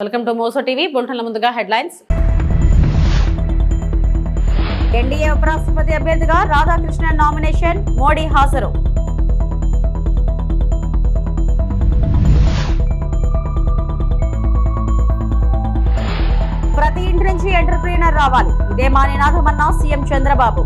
Welcome to మోసో TV. బులెటిన్ల ముందుగా హెడ్లైన్స్. ఎన్డీఏ ఉపరాష్ట్రపతి అభ్యర్థిగా రాధాకృష్ణన్ నామినేషన్, మోడీ హాజరు. ప్రతి ఇంటి నుంచి ఎంటర్‌ప్రెన్యూర్ రావాలి, ఇదే మా నినాదమన్న సీఎం చంద్రబాబు.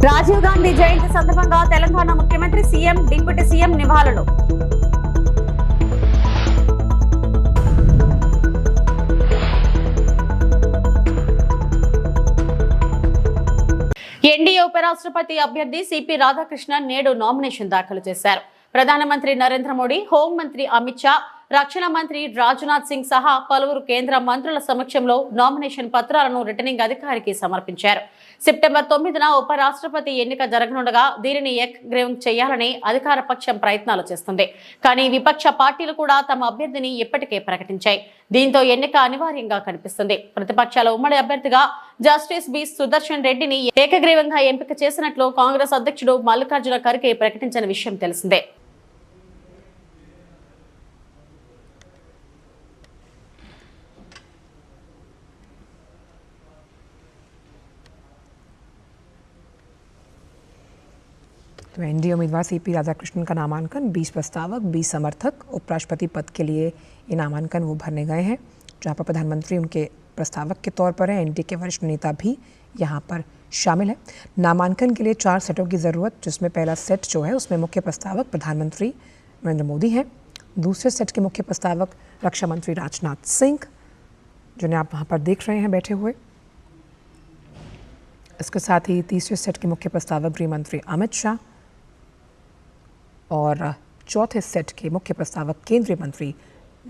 రాజీవ్ గాంధీ జయంతి సందర్భంగా తెలంగాణ ముఖ్యమంత్రి, సీఎం, డిప్యూటీ సీఎం నివాళులు. ఎన్డీఏ ఉపరాష్ట్రపతి అభ్యర్థి సిపి రాధాకృష్ణన్ నేడు నామినేషన్ దాఖలు చేశారు. ప్రధానమంత్రి నరేంద్ర మోడీ, హోంమంత్రి అమిత్ షా, రక్షణ మంత్రి రాజ్నాథ్ సింగ్ సహా పలువురు కేంద్ర మంత్రుల సమక్షంలో నామినేషన్ పత్రాలను రిటర్నింగ్ అధికారికి సమర్పించారు. సెప్టెంబర్ 9న ఉపరాష్ట్రపతి ఎన్నిక జరగనుండగా దీనిని ఏకగ్రీవం చేయాలని అధికార పక్షం ప్రయత్నాలు చేస్తుంది. కానీ విపక్ష పార్టీలు కూడా తమ అభ్యర్థిని ఇప్పటికే ప్రకటించాయి. దీంతో ఎన్నిక అనివార్యంగా కనిపిస్తుంది. ప్రతిపక్షాల ఉమ్మడి అభ్యర్థిగా జస్టిస్ బి సుదర్శన్ రెడ్డిని ఏకగ్రీవంగా ఎంపిక చేసినట్లు కాంగ్రెస్ అధ్యక్షుడు మల్లికార్జున ఖర్గే ప్రకటించిన విషయం తెలిసిందే. तो एनडीए उम्मीदवार सीपी राधाकृष्णन का नामांकन 20 प्रस्तावक, 20 समर्थक उपराष्ट्रपति पद के लिए ये नामांकन वो भरने गए हैं, जहां पर प्रधानमंत्री उनके प्रस्तावक के तौर पर है। एनडीए के वरिष्ठ नेता भी यहां पर शामिल है। नामांकन के लिए 4 सेटों की ज़रूरत, जिसमें पहला सेट जो है उसमें मुख्य प्रस्तावक प्रधानमंत्री नरेंद्र मोदी हैं। दूसरे सेट के मुख्य प्रस्तावक रक्षा मंत्री राजनाथ सिंह, जिन्हें आप वहाँ पर देख रहे हैं बैठे हुए। इसके साथ ही तीसरे सेट के मुख्य प्रस्तावक गृह मंत्री अमित शाह और चौथे सेट के मुख्य प्रस्तावक केंद्रीय मंत्री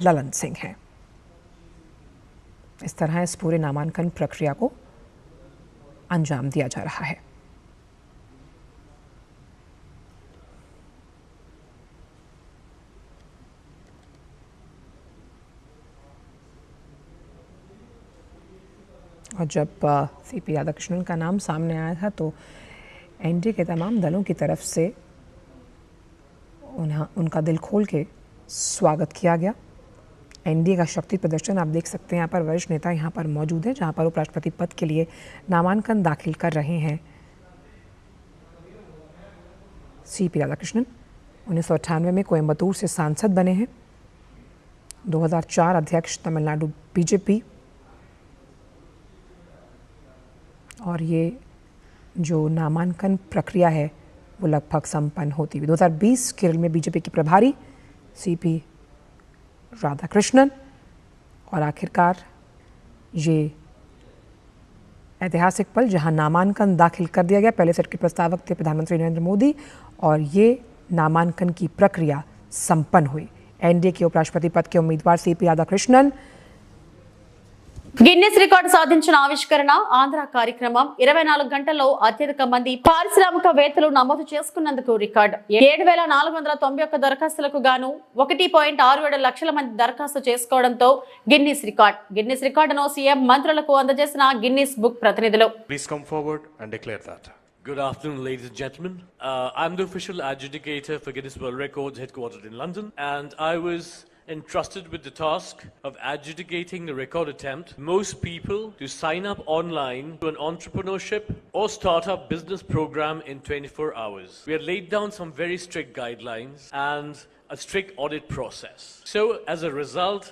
ललन सिंह हैं। इस तरह इस पूरे नामांकन प्रक्रिया को अंजाम दिया जा रहा है। और जब सीपी राधाकृष्णन का नाम सामने आया था तो एनडीए के तमाम दलों की तरफ से उनका दिल खोल के स्वागत किया गया। एनडीए का शक्ति प्रदर्शन आप देख सकते हैं। यहाँ पर वरिष्ठ नेता यहाँ पर मौजूद हैं, जहाँ पर उपराष्ट्रपति पद के लिए नामांकन दाखिल कर रहे हैं। सीपी राधाकृष्णन 1998 में कोयम्बटूर से सांसद बने हैं, 2004 अध्यक्ष तमिलनाडु बीजेपी, और ये जो नामांकन प्रक्रिया है वो लगभग संपन्न होती हुई 2020 केरल में बीजेपी की प्रभारी सीपी राधाकृष्णन, और आखिरकार ये ऐतिहासिक पल जहां नामांकन दाखिल कर दिया गया। पहले सेट के प्रस्तावक थे प्रधानमंत्री नरेंद्र मोदी, और ये नामांकन की प्रक्रिया संपन्न हुई। एनडीए के उपराष्ट्रपति पद के उम्मीदवार सीपी राधाकृष्णन గిన్నెస్ రికార్డు సాధించిన ఆవిష్కరణ ఆంధ్ర కార్యక్రమం 24 గంటల్లో అత్యధిక మంది పారిశ్రామికవేత్తలు నమోదు చేసుకున్నందుకు రికార్డు. 7491 దరఖాస్తులకు గాను 1.67 లక్షల మంది దరఖాస్తు చేసుకోవడంతో గిన్నెస్ రికార్డును సీఎం మంత్రులకు అందజేసిన గిన్నెస్ బుక్ ప్రతినిధులు. Please come forward and declare that. Good afternoon, ladies and gentlemen. I'm the official adjudicator for Guinness World Records headquartered in London, and I was entrusted with the task of adjudicating the record attempt most people to sign up online to an entrepreneurship or startup business program in 24 hours. We had laid down some very strict guidelines and a strict audit process. So as a result,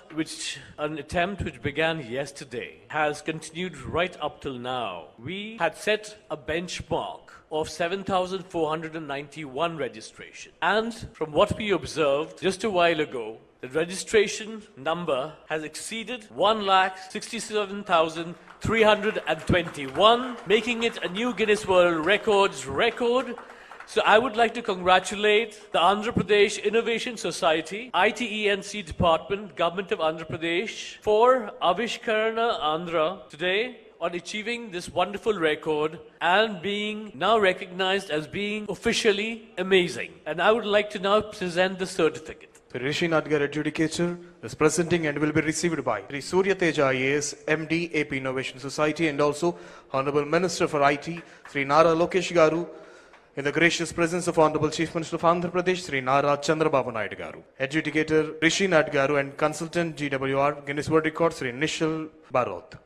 an attempt which began yesterday has continued right up till now. We had set a benchmark of 7,491 registration. And from what we observed just a while ago, the registration number has exceeded 1,67,321, making it a new Guinness World Records record. So I would like to congratulate the Andhra Pradesh Innovation Society, ITENC Department, Government of Andhra Pradesh for Avishkarana Andhra today on achieving this wonderful record and being now recognized as being officially amazing. And I would like to now present the certificate. Rishi Nadgar, adjudicator, is presenting and will be received by Sri Surya Teja IAS, MD, AP Innovation Society, and also Honorable Minister for IT, Sri Nara Lokesh Garu, in the gracious presence of Honorable Chief Minister of Andhra Pradesh, Sri Nara Chandrababu Naidu Garu. Adjudicator Rishi Nadgaru and Consultant GWR, Guinness World Record, Sri Nishal Barot.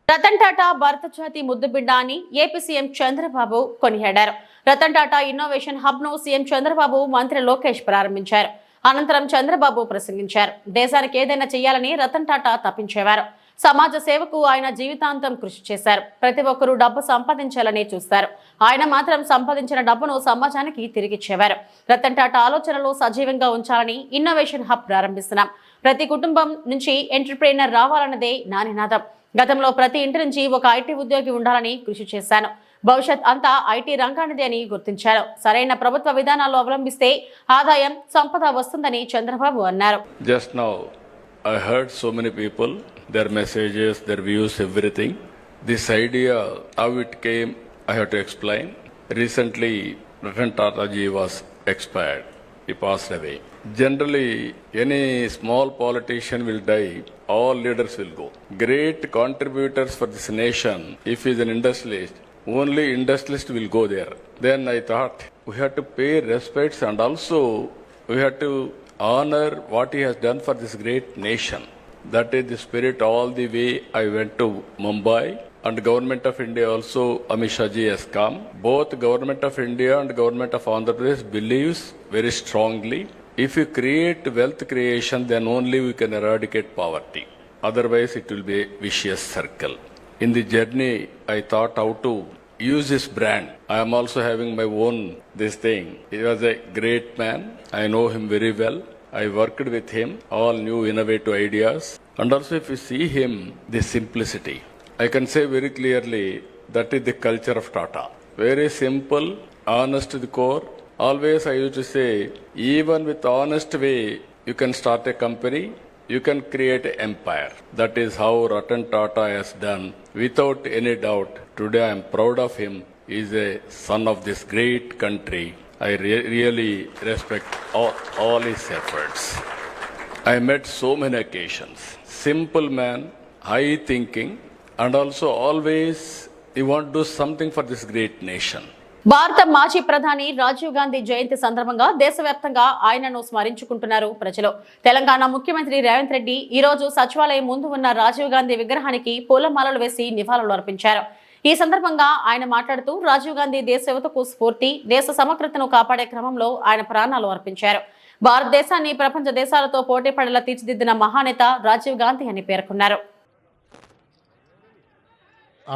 Ratan Tata భారత జాతి ముద్దుబిడ్డ అని AP CM Chandrababu కొనియాడారు. Ratan Tata innovation hub ను CM Chandrababu మంత్రి లోకేష్ ప్రారంభించారు. అనంతరం చంద్రబాబు ప్రసంగించారు. దేశానికి ఏదైనా చేయాలని రతన్ టాటా తప్పించేవారు. సమాజ సేవకు ఆయన జీవితాంతం కృషి చేశారు. ప్రతి ఒక్కరూ డబ్బు సంపాదించాలని చూస్తారు. ఆయన మాత్రం సంపాదించిన డబ్బును సమాజానికి తిరిగిచ్చేవారు. రతన్ టాటా ఆలోచనలు సజీవంగా ఉంచాలని ఇన్నోవేషన్ హబ్ ప్రారంభిస్తున్నాం. ప్రతి కుటుంబం నుంచి ఎంటర్ప్రెన్యూర్ రావాలన్నదే నా నినాదం. గతంలో ప్రతి ఇంటి నుంచి ఒక ఐటీ ఉద్యోగి ఉండాలని కృషి చేశాను. భవిష్యత్ అంతా ఐటీ రంగానిదే అని గుర్తించారు. సరైన ప్రభుత్వ విధానాలు అవలంబిస్తే ఆదాయం, సంపద వస్తుందని చంద్రబాబు అన్నారు. Just now, I heard so many people, their messages, their views, everything. This idea, how it came, I have to explain. Recently, Ratan Tata ji was expired. He passed away. Generally, any small politician will die, all leaders will go. Great contributors for this nation, if he is an industrialist, only industrialist will go there. Then I thought we have to pay respects and also we have to honor what he has done for this great nation. That is the spirit all the way I went to Mumbai. And Government of India also, Amit Shah ji has come. Both Government of India and Government of Andhra Pradesh believes very strongly, if you create wealth creation, then only we can eradicate poverty. Otherwise, it will be a vicious circle. In the journey, I thought how to use this brand. I am also having my own this thing. He was a great man. I know him very well. I worked with him, all new innovative ideas. And also if you see him, the simplicity. I can say very clearly that is the culture of Tata. Very simple, honest to the core. Always I used to say, even with honest way, you can start a company, you can create an empire. That is how Ratan Tata has done. Without any doubt, today I am proud of him. He is a son of this great country. I really respect all his efforts. I met so many occasions. Simple man, high thinking, and also always he want to do something for this great nation. భారత మాజీ ప్రధాని రాజీవ్ గాంధీ జయంతి సందర్భంగా దేశవ్యాప్తంగా ఆయనను స్మరించుకుంటున్నారు ప్రజలు. తెలంగాణ ముఖ్యమంత్రి రేవంత్ రెడ్డి ఈ రోజు సచివాలయం ముందు ఉన్న రాజీవ్ గాంధీ విగ్రహానికి పూలమాలలు వేసి నివాళులు అర్పించారు. ఈ సందర్భంగా ఆయన మాట్లాడుతూ రాజీవ్ గాంధీ దేశ యువతకు స్ఫూర్తి, దేశ సమగ్రతను కాపాడే క్రమంలో ఆయన ప్రాణాలు అర్పించారు. భారతదేశాన్ని ప్రపంచ దేశాలతో పోటీ పడేలా తీర్చిదిద్దిన మహానేత రాజీవ్ గాంధీ అని పేర్కొన్నారు.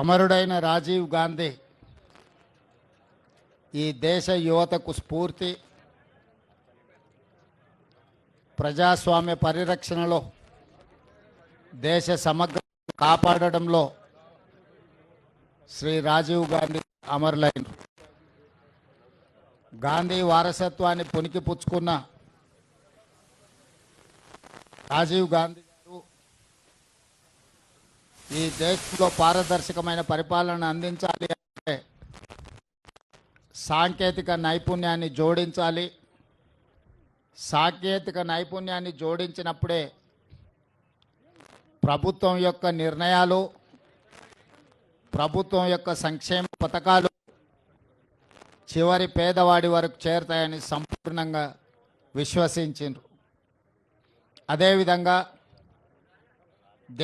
అమరుడైన రాజీవ్ గాంధీ ఈ దేశ యువతకు స్ఫూర్తి, ప్రజాస్వామ్య పరిరక్షణలో, దేశ సమగ్ర కాపాడడంలో శ్రీ రాజీవ్ గాంధీ అమరులైనరు. గాంధీ వారసత్వాన్ని పుణికిపుచ్చుకున్న రాజీవ్ గాంధీ గారు ఈ దేశంలో పారదర్శకమైన పరిపాలన అందించాలి అంటే సాంకేతిక నైపుణ్యాన్ని జోడించాలి. సాంకేతిక నైపుణ్యాన్ని జోడించినప్పుడే ప్రభుత్వం యొక్క నిర్ణయాలు, ప్రభుత్వం యొక్క సంక్షేమ పథకాలు చివరి పేదవాడి వరకు చేరుతాయని సంపూర్ణంగా విశ్వసించారు. అదేవిధంగా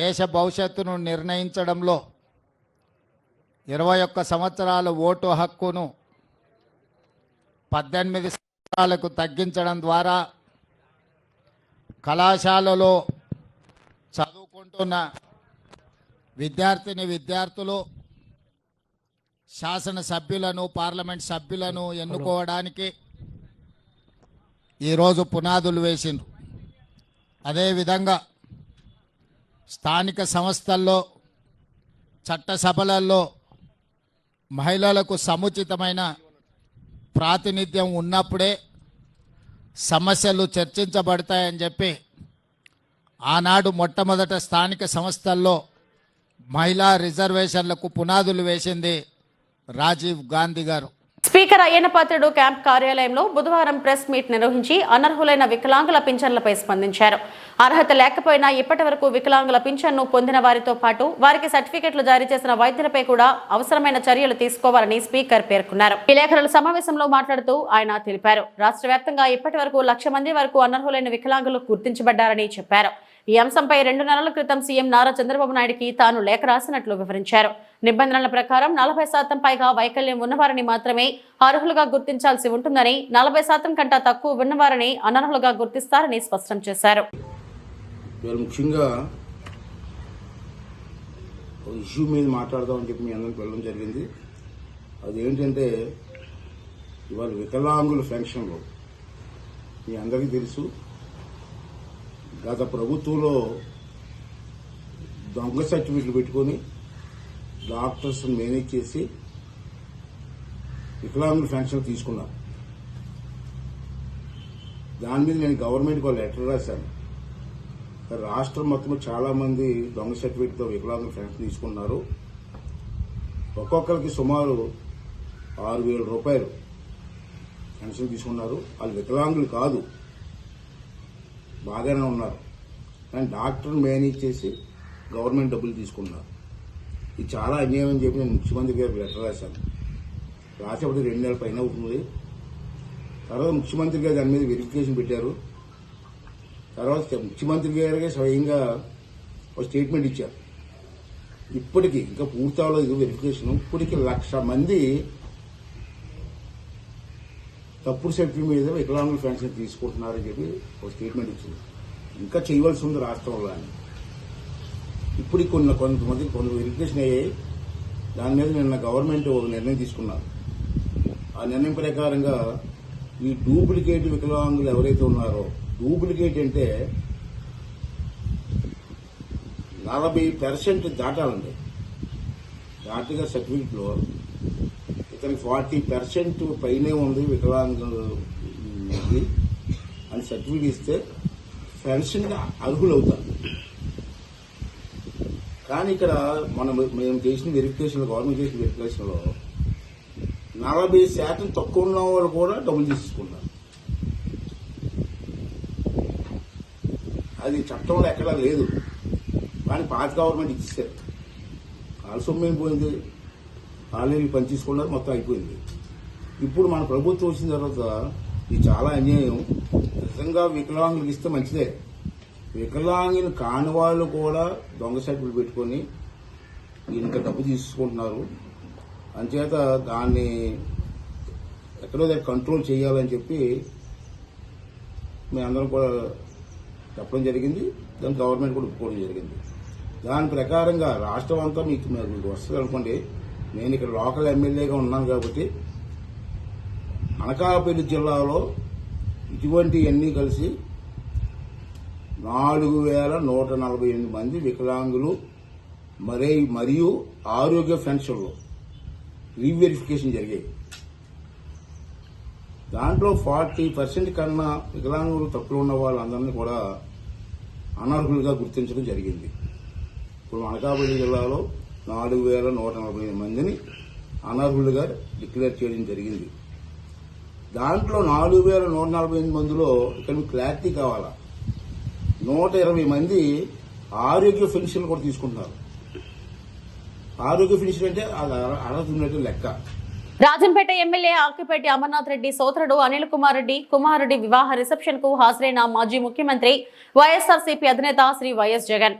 దేశ భవిష్యత్తును నిర్ణయించడంలో 21 సంవత్సరాల ఓటు హక్కును 18 సంవత్సరాలకు తగ్గించడం ద్వారా కళాశాలలో చదువుకుంటున్న విద్యార్థులు శాసనసభ్యులను, పార్లమెంట్ సభ్యులను ఎన్నుకోవడానికి ఈరోజు పునాదులు వేసిండ్రు. అదేవిధంగా స్థానిక సంస్థల్లో, చట్టసభలలో మహిళలకు సముచితమైన ప్రాతినిధ్యం ఉన్నప్పుడే సమస్యలు చర్చించబడతాయని చెప్పి ఆనాడు మొట్టమొదట స్థానిక సంస్థల్లో మహిళా రిజర్వేషన్లకు పునాదులు వేసింది రాజీవ్ గాంధీ గారు. స్పీకర్ అయ్యన్నపాత్రుడు క్యాంప్ కార్యాలయంలో బుధవారం ప్రెస్ మీట్ నిర్వహించి అనర్హులైన వికలాంగుల పింఛన్లపై స్పందించారు. అర్హత లేకపోయినా ఇప్పటి వరకు వికలాంగుల పింఛన్ను పొందిన వారితో పాటు వారికి సర్టిఫికెట్లు జారీ చేసిన వైద్యులపై కూడా అవసరమైన చర్యలు తీసుకోవాలని స్పీకర్ పేర్కొన్నారు. విలేకరుల సమావేశంలో మాట్లాడుతూ ఆయన తెలిపారు. రాష్ట్ర వ్యాప్తంగా ఇప్పటి వరకు 1,00,000 మంది వరకు అనర్హులైన వికలాంగులు గుర్తించబడ్డారని చెప్పారు. ఈ అంశంపై 2 నెలల క్రితం సీఎం నారా చంద్రబాబు నాయుడుకి తాను లేఖ రాసినట్లు వివరించారు. నిబంధనల ప్రకారం 40% పైగా వైకల్యం ఉన్నవారిని మాత్రమే అర్హులుగా గుర్తించాల్సి ఉంటుందని, 40% కంటే తక్కువ ఉన్నవారిని అనర్హులుగా గుర్తిస్తారని స్పష్టం చేశారు. ముఖ్యంగా ఒక ఇష్యూ మీద మాట్లాడదామని చెప్పి మీ అందరికి వెళ్ళడం జరిగింది. అదేంటంటే ఇవాళ వికలాంగుల పెన్షన్లు మీ అందరికీ తెలుసు, గత ప్రభుత్వంలో దొంగ సర్టిఫికెట్లు పెట్టుకొని డాక్టర్స్ మేనేజ్ చేసి వికలాంగుల పెన్షన్ తీసుకున్నారు. దాని మీద నేను గవర్నమెంట్కి ఒక లెటర్ రాశాను. రాష్ట్రం మొత్తం చాలా మంది దొంగ సర్టిఫికెట్తో వికలాంగుల పెన్షన్ తీసుకున్నారు. ఒక్కొక్కరికి సుమారు 6,000 రూపాయలు పెన్షన్ తీసుకున్నారు. వాళ్ళు వికలాంగులు కాదు, బాగానే ఉన్నారు, కానీ డాక్టర్ మేనేజ్ చేసి గవర్నమెంట్ డబ్బులు తీసుకున్నారు. ఇది చాలా అన్యాయం అని చెప్పి నేను ముఖ్యమంత్రి గారికి లెటర్ రాశాను. రాసేప్పుడు 2 నెలల పైన అవుతుంది. తర్వాత ముఖ్యమంత్రి గారు దాని మీద వెరిఫికేషన్ పెట్టారు. తర్వాత ముఖ్యమంత్రి గారికి స్వయంగా ఒక స్టేట్మెంట్ ఇచ్చారు. ఇప్పటికీ ఇంకా పూర్తి అవ్వలేదు వెరిఫికేషన్. ఇప్పటికీ 1,00,000 మంది తప్పుడు సర్టిఫికెట్ మీద వికలాంగుల పెన్షన్ తీసుకుంటున్నారని చెప్పి ఒక స్టేట్మెంట్ ఇచ్చింది. ఇంకా చేయవలసి ఉంది రాష్ట్రంలో అని. ఇప్పుడు కొంతమంది వెరిఫికేషన్ అయ్యాయి. దాని మీద నిన్న గవర్నమెంట్ ఒక నిర్ణయం తీసుకున్నారు. ఆ నిర్ణయం ప్రకారంగా ఈ డూప్లికేట్ వికలాంగులు ఎవరైతే ఉన్నారో, డూప్లికేట్ అంటే 40% దాటాలండి. దాటిగా సర్టిఫికెట్లో ఇతనికి 40% పైనే ఉంది వికలాంగులు అని సర్టిఫికెట్ ఇస్తే పెన్షన్ అర్హులు అవుతారు. కానీ ఇక్కడ మేము చేసిన వెరిఫికేషన్, గవర్నమెంట్ చేసిన వెరిఫికేషన్లో 40% తక్కువ ఉన్న వాళ్ళు కూడా డబ్బులు తీసుకున్నారు. అది చట్టంలో ఎక్కడా లేదు, కానీ పాత గవర్నమెంట్ ఇచ్చేసారు. వాళ్ళ సొమ్మేం పోయింది, వాళ్ళే పని తీసుకున్నారు, మొత్తం అయిపోయింది. ఇప్పుడు మన ప్రభుత్వం వచ్చిన తర్వాత ఇది చాలా అన్యాయం. నిజంగా వికలాంగులకు ఇస్తే మంచిదే. వికలాంగులు కాని వాళ్ళు కూడా దొంగ సర్టిఫికెట్ పెట్టుకొని ఇంత డబ్బు తీసుకుంటున్నారు. అంచేత దాన్ని ఎక్కడో దగ్గర కంట్రోల్ చేయాలని చెప్పి మేమందరం కూడా చెప్పడం జరిగింది. దాని గవర్నమెంట్ కూడా ఒప్పుకోవడం జరిగింది. దాని ప్రకారంగా రాష్ట్రం అంతా మీకు వస్తుంది అనుకోండి. నేను ఇక్కడ లోకల్ ఎమ్మెల్యేగా ఉన్నాను కాబట్టి అనకాపల్లి జిల్లాలో ఇటువంటివన్నీ కలిసి 4,148 మంది వికలాంగులు మరియు ఆరోగ్య పెన్షన్లు రీవెరిఫికేషన్ జరిగాయి. దాంట్లో 40% కన్నా వికలాంగులు తక్కువ ఉన్న వాళ్ళందరినీ కూడా అనర్హులుగా గుర్తించడం జరిగింది. ఇప్పుడు అనకాపల్లి జిల్లాలో 4,148 మందిని అనర్హులుగా డిక్లేర్ చేయడం జరిగింది. దాంట్లో 4,148 మందిలో ఇక్కడ మీకు క్లారిటీ కావాలా, 120 మంది ఆరోగ్య పెన్షన్లు కూడా తీసుకుంటున్నారు. ఆరోగ్య పెన్షన్ అంటే అర్హత ఉన్నట్టు లెక్క. రాజంపేట ఎమ్మెల్యే ఆకిపేటి అమర్నాథ్ రెడ్డి సోదరుడు అనిల్ కుమార్ రెడ్డి కుమారుడి వివాహ రిసెప్షన్ కు హాజరైన మాజీ ముఖ్యమంత్రి వైఎస్ఆర్సీపీ అధినేత శ్రీ వైఎస్ జగన్.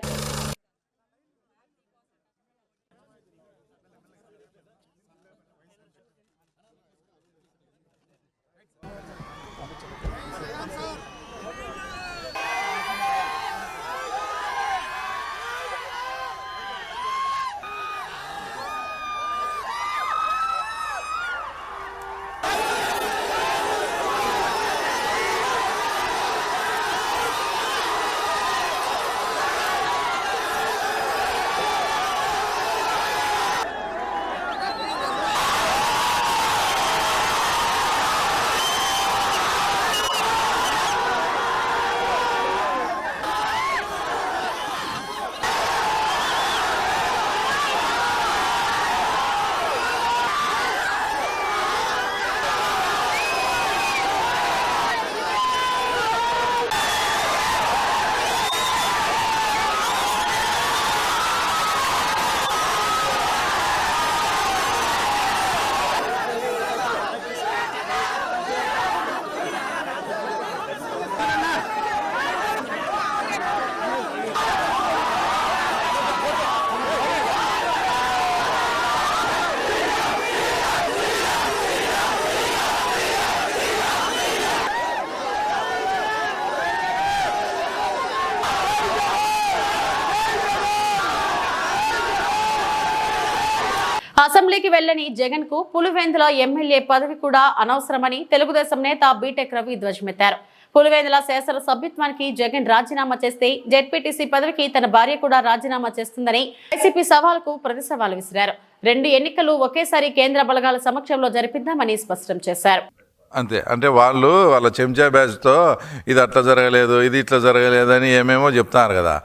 అసెంబ్లీకి వెళ్లని జగన్ కు పులివెందుల ఎమ్మెల్యే పదవి కూడా అనవసరమని తెలుగుదేశం నేత బీటెక్ రవి ధ్వజమెత్తారు. పులివెందుల శాసన సభ్యత్వానికి జగన్ రాజీనామా చేస్తే జెడ్పీటీసీ పదవికి తన భార్య కూడా రాజీనామా చేస్తుందని వైసీపీ సవాల్కు ప్రతి సవాల్ విసిరారు. 2 ఎన్నికలు ఒకేసారి కేంద్ర బలగాల సమక్షంలో జరిపిద్దామని స్పష్టం చేశారు. అంతే, అంటే వాళ్ళ చెంచా బ్యాచ్తో ఇది అట్లా జరగలేదు, ఇది ఇట్లా జరగలేదని ఏమేమో చెప్తున్నారు కదా.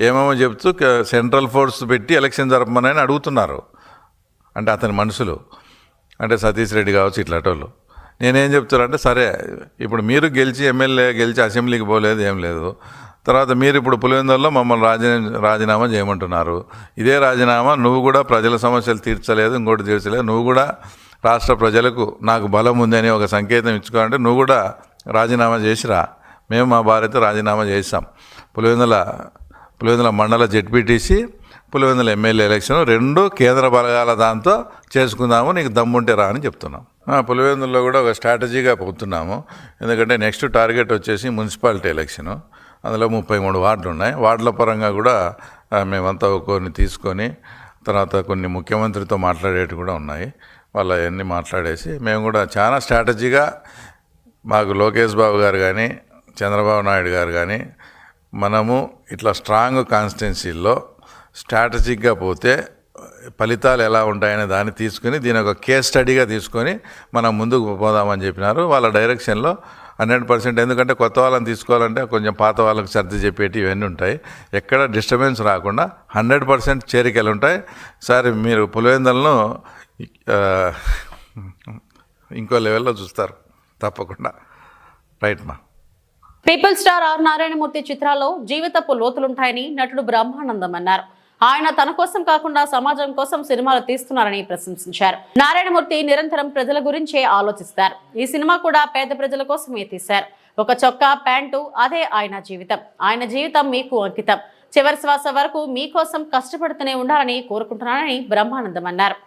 ఏమేమో చెప్తూ సెంట్రల్ ఫోర్స్ పెట్టి ఎలక్షన్ జరపమని అడుగుతున్నారు. అంటే అతని మనుషులు, అంటే సతీష్ రెడ్డి కావచ్చు, ఇట్లాంటి. నేనేం చెప్తానంటే, సరే ఇప్పుడు మీరు గెలిచి ఎమ్మెల్యే గెలిచి అసెంబ్లీకి పోలేదు, ఏం లేదు. తర్వాత మీరు ఇప్పుడు పులివెందులలో మమ్మల్ని రాజీనామా చేయమంటున్నారు. ఇదే రాజీనామా నువ్వు కూడా ప్రజల సమస్యలు తీర్చలేదు, ఇంకోటి తీర్చలేదు, నువ్వు కూడా రాష్ట్ర ప్రజలకు నాకు బలం ఉందని ఒక సంకేతం ఇచ్చుకోవాలంటే నువ్వు కూడా రాజీనామా చేసిరా. మేము మా భార్యతో రాజీనామా చేసాం. పులివెందుల మండల జెడ్పీటీసీ, పులివెందుల ఎమ్మెల్యే ఎలక్షన్ 2 కేంద్ర బలగాల దాంతో చేసుకుందాము, నీకు దమ్ముంటే రా అని చెప్తున్నాం. పులివెందుల్లో కూడా ఒక స్ట్రాటజీగా పోతున్నాము. ఎందుకంటే నెక్స్ట్ టార్గెట్ వచ్చేసి మున్సిపాలిటీ ఎలక్షను. అందులో 33 వార్డులు ఉన్నాయి. వార్డుల పరంగా కూడా మేమంతా కొన్ని తీసుకొని తర్వాత కొన్ని ముఖ్యమంత్రితో మాట్లాడేవి కూడా ఉన్నాయి. వాళ్ళ అవన్నీ మాట్లాడేసి మేము కూడా చాలా స్ట్రాటజీగా, మాకు లోకేష్ బాబు గారు కానీ చంద్రబాబు నాయుడు గారు కానీ మనము ఇట్లా స్ట్రాంగ్ కాన్స్టిట్యున్సీల్లో స్ట్రాటజిక్గా పోతే ఫలితాలు ఎలా ఉంటాయనే దాన్ని తీసుకుని దీని ఒక కేస్ స్టడీగా తీసుకొని మనం ముందుకు పోదామని చెప్పినారు. వాళ్ళ డైరెక్షన్లో 100%. ఎందుకంటే కొత్త వాళ్ళని తీసుకోవాలంటే కొంచెం పాత వాళ్ళకి సర్ది చెప్పేటి ఇవన్నీ ఉంటాయి. ఎక్కడ డిస్టర్బెన్స్ రాకుండా 100% చేరికలు ఉంటాయి. సరే మీరు పులివెందులను ఇంకో లెవెల్లో చూస్తారు తప్పకుండా. రైట్ మా. పీపుల్ స్టార్ ఆర్ నారాయణమూర్తి చిత్రాల్లో జీవితపు లోతులుంటాయని నటుడు బ్రహ్మానందం అన్నారు. ఆయన తన కోసం కాకుండా సమాజం కోసం సినిమాలు తీస్తున్నారని ప్రశంసించారు. నారాయణమూర్తి నిరంతరం ప్రజల గురించే ఆలోచిస్తారు. ఈ సినిమా కూడా పేద ప్రజల కోసమే తీశారు. ఒక చొక్కా, ప్యాంటు, అదే ఆయన జీవితం. ఆయన జీవితం మీకు అంకితం. చివరి శ్వాస వరకు మీకోసం కష్టపడుతూనే ఉండాలని కోరుకుంటున్నానని బ్రహ్మానందం అన్నారు.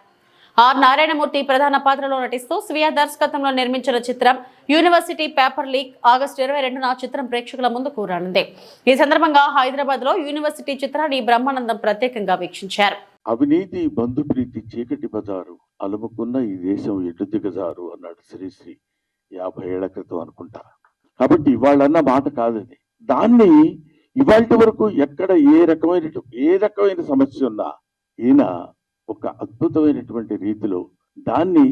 ఆర్ నారాయణమూర్తి ప్రధాన పాత్రలో నటిస్తూ స్వీయ దర్శకత్వంలో నిర్మించిన చిత్రం యూనివర్సిటీ పేపర్ లీక్ ఆగస్టు 22న చిత్రం ప్రేక్షకుల ముందుకు రానుంది. ఈ సందర్భంగా హైదరాబాద్ లో యూనివర్సిటీ చిత్రాన్ని బ్రహ్మానందం ప్రత్యేకంగా వీక్షించారు. అవినీతి బంధుప్రీతి చీకటి బజారు అలుముకున్న ఈ దేశం ఎటు దిగజారు అన్నాడు శ్రీశ్రీ 50 ఏళ్ల క్రితం అనుకుంటా. కాబట్టి ఇవాళన్న మాట కాదని, దాన్ని ఇవాళ వరకు ఎక్కడ ఏ రకమైన సమస్య ఉన్నా ఈయన ఒక అద్భుతమైనటువంటి రీతిలో దాన్ని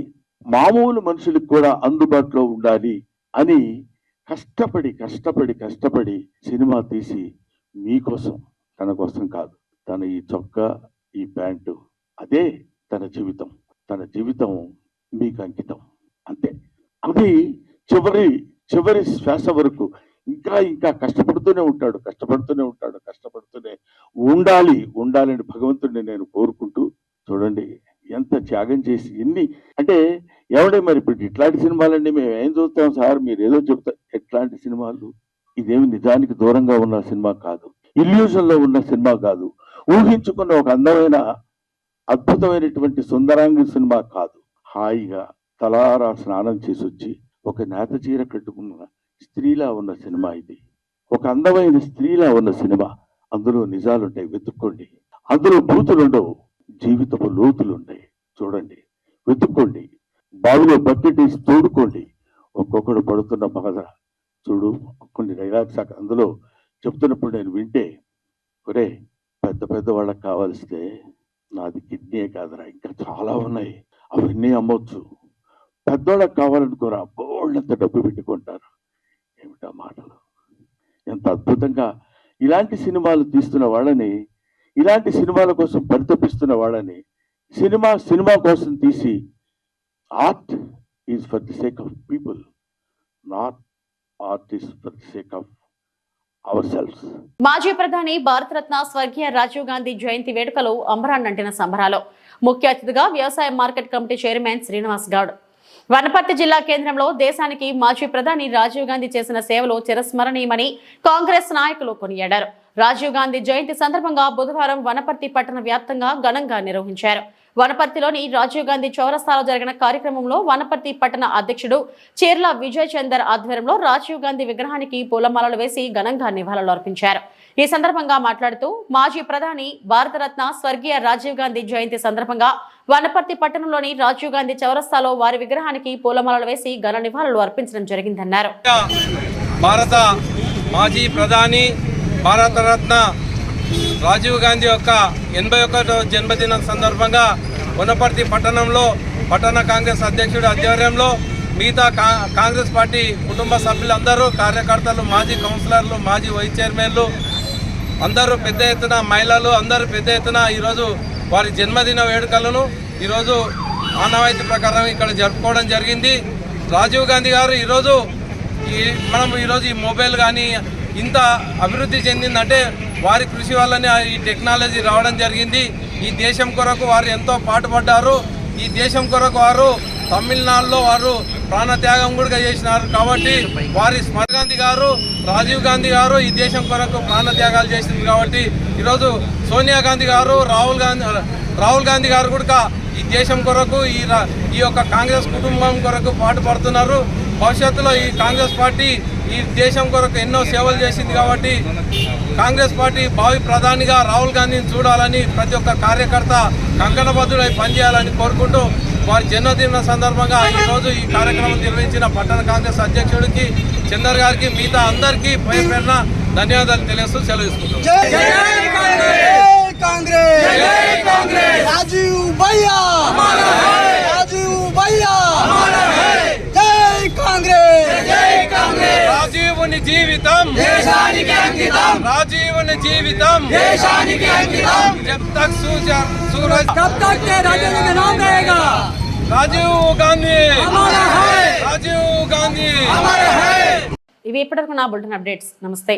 మామూలు మనుషులకు కూడా అందుబాటులో ఉండాలి అని కష్టపడి సినిమా తీసి మీకోసం, తన కోసం కాదు, తన ఈ చొక్కా, ఈ ప్యాంటు, అదే తన జీవితం మీకు అంకితం. అంతే. అది చివరి శ్వాస వరకు ఇంకా కష్టపడుతూనే ఉండాలని భగవంతుడిని నేను కోరుకుంటూ, చూడండి ఎంత త్యాగం చేసి ఎన్ని అంటే ఎవడే మరి ఇప్పుడు ఇట్లాంటి సినిమాలన్నీ మేము ఏం చూస్తాం సార్, మీరు ఏదో చెప్తారు. ఎట్లాంటి సినిమాలు? ఇదేమి నిజానికి దూరంగా ఉన్న సినిమా కాదు, ఇల్యూజన్ లో ఉన్న సినిమా కాదు, ఊహించుకున్న ఒక అందమైన అద్భుతమైనటువంటి సుందరాంగి సినిమా కాదు. హాయిగా తలారా స్నానం చేసి వచ్చి ఒక నేత చీర కట్టుకున్న స్త్రీలా ఉన్న సినిమా ఇది. ఒక అందమైన స్త్రీలా ఉన్న సినిమా. అందులో నిజాలుంటాయి, వెతుక్కోండి. అందులో బూతులుండవు, జీవితపు లోతులుంటాయి. చూడండి, వెతుక్కోండి, బావిలో బకెట్ వేసి తోడుకోండి. ఒక్కొక్కడు పడుతున్న బాధ చూడు. కొన్ని డైలాగ్స్ అందులో చెప్తున్నప్పుడు నేను వింటే, ఒరే పెద్ద వాళ్ళకి కావాల్స్తే నాది కిడ్నీ కాదురా, ఇంకా చాలా ఉన్నాయి, అవన్నీ అమ్మొచ్చు. పెద్దోళ్ళకి కావాలనుకోరా, బోళ్ళంత డబ్బు పెట్టుకుంటారు. ఏమిటా మాటలు! ఎంత అద్భుతంగా ఇలాంటి సినిమాలు తీస్తున్న వాళ్ళని, ఇలాంటి సినిమాల కోసం పరితపిస్తున్న వాళ్ళని, సినిమా కోసం తీసి, art is for the sake of people, not art is for the sake of our selfs. మాజీ ప్రధాని భారతరత్న స్వర్గీయ రాజీవ్ గాంధీ జయంతి వేడుకలు అంబరాన్నంటిన సంబరాలు. ముఖ్య అతిథిగా వ్యవసాయ market committee chairman Srinivas Goud. Wanaparthy జిల్లా కేంద్రంలో దేశానికి మాజీ ప్రధాని రాజీవ్ గాంధీ చేసిన సేవలు చిరస్మరణీయమని కాంగ్రెస్ నాయకులు కొనియాడారు. రాజీవ్ గాంధీ జయంతి సందర్భంగా బుధవారం వనపర్తి పట్టణ వ్యాప్తంగా ఘనంగా నిర్వహించారు. వనపర్తిలోని రాజీవ్ గాంధీ చౌరస్తాలో జరిగిన కార్యక్రమంలో వనపర్తి పట్టణ అధ్యక్షుడు చీర్ల విజయ్ చందర్ ఆధ్వర్యంలో రాజీవ్ గాంధీ విగ్రహానికి పూలమాలలు వేసి ఘనంగా నివాళులు అర్పించారు. ఈ సందర్భంగా మాట్లాడుతూ మాజీ ప్రధాని భారతరత్న స్వర్గీయ రాజీవ్ గాంధీ జయంతి సందర్భంగా వనపర్తి పట్టణంలోని రాజీవ్ గాంధీ చౌరస్తాలో వారి విగ్రహానికి పూలమాలలు వేసి ఘన నివాళులు అర్పించడం జరిగిందన్నారు. భారత మాజీ ప్రధాని భారతరత్న రాజీవ్ గాంధీ యొక్క 81వ జన్మదినం సందర్భంగా వనపర్తి పట్టణంలో పట్టణ కాంగ్రెస్ అధ్యక్షుడి ఆధ్వర్యంలో మిగతా కాంగ్రెస్ పార్టీ కుటుంబ సభ్యులందరూ, కార్యకర్తలు, మాజీ కౌన్సిలర్లు, మాజీ వైస్ చైర్మన్లు అందరూ పెద్ద ఎత్తున, మహిళలు అందరూ పెద్ద ఎత్తున ఈరోజు వారి జన్మదిన వేడుకలను ఈరోజు ఆనవాయితీ ప్రకారం ఇక్కడ జరుపుకోవడం జరిగింది. రాజీవ్ గాంధీ గారు ఈరోజు మనం ఈరోజు ఈ మొబైల్ కానీ ఇంత అభివృద్ధి చెందిందంటే వారి కృషి వల్లనే ఈ టెక్నాలజీ రావడం జరిగింది. ఈ దేశం కొరకు వారు ఎంతో పాటుపడ్డారు. ఈ దేశం కొరకు వారు తమిళనాడులో వారు ప్రాణత్యాగం కూడా చేసినారు. కాబట్టి వారి గాంధీ గారు, రాజీవ్ గాంధీ గారు ఈ దేశం కొరకు ప్రాణత్యాగాలు చేసింది. కాబట్టి ఈరోజు సోనియా గాంధీ గారు, రాహుల్ గాంధీ గారు కూడా ఈ దేశం కొరకు ఈ యొక్క కాంగ్రెస్ కుటుంబం కొరకు పాటుపడుతున్నారు. భవిష్యత్తులో ఈ కాంగ్రెస్ పార్టీ ఈ దేశం కొరకు ఎన్నో సేవలు చేసింది. కాబట్టి కాంగ్రెస్ పార్టీ భావి ప్రధానిగా రాహుల్ గాంధీని చూడాలని ప్రతి ఒక్క కార్యకర్త కంకణబద్ధుడై పనిచేయాలని కోరుకుంటూ వారి జన్మదిన సందర్భంగా ఈరోజు ఈ కార్యక్రమం నిర్వహించిన పట్టణ కాంగ్రెస్ అధ్యక్షుడికి, చందర్ గారికి, మిగతా అందరికీ పేరున ధన్యవాదాలు తెలియజేస్తూ సెలవు రాజీవుని జీవితం దేశానికి అంకితం, రాజీవుని జీవితం దేశానికి అంకితం. జబ్ తక్ సూరజ్ కబ్ తక్ రాజీవ్ का नाम रहेगा, రాజీవ్ గాంధీ हमारा है, రాజీవ్ గాంధీ हमारा है. ఇవి ఇప్పటివరకు నా బులెటిన్ అప్డేట్స్. నమస్తే.